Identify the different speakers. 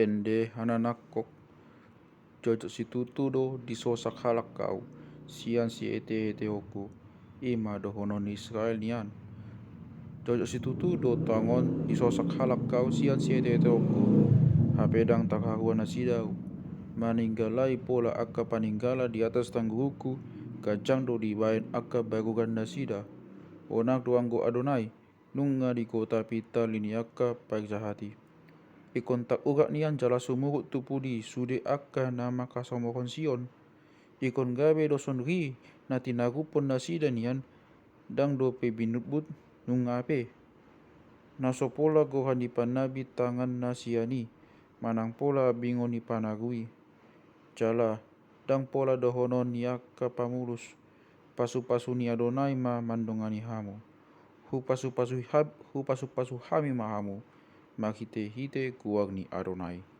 Speaker 1: ende hananakok jojo situtu do disosak halak kau sian si ete hoku ima do honon Israel nian jojo situtu do tangon disosak halak kau sian si ete hoku hapedang takahuan nasidau maninggalai pola akka paninggala di atas tangguhuku kacang do dibain akka bagugan nasida onak doanggo Adonai nunga di kota pita lini akka paik jahati ikon tak uga nian jala sumurut tupudi sude akka nama kasomohon Sion ikon gabe doson ri na tinagupon nasida nian dang do pe binutbut nunga pe naso pola gohan di panabi tangan nasiani manang pola bingon ni panagui jala dang pola dohonon ni akka pamulus pasu-pasu ni Adonai ma mandongani hamu hu pasu-pasu hami mahamu makite hite kuag ni Adonai.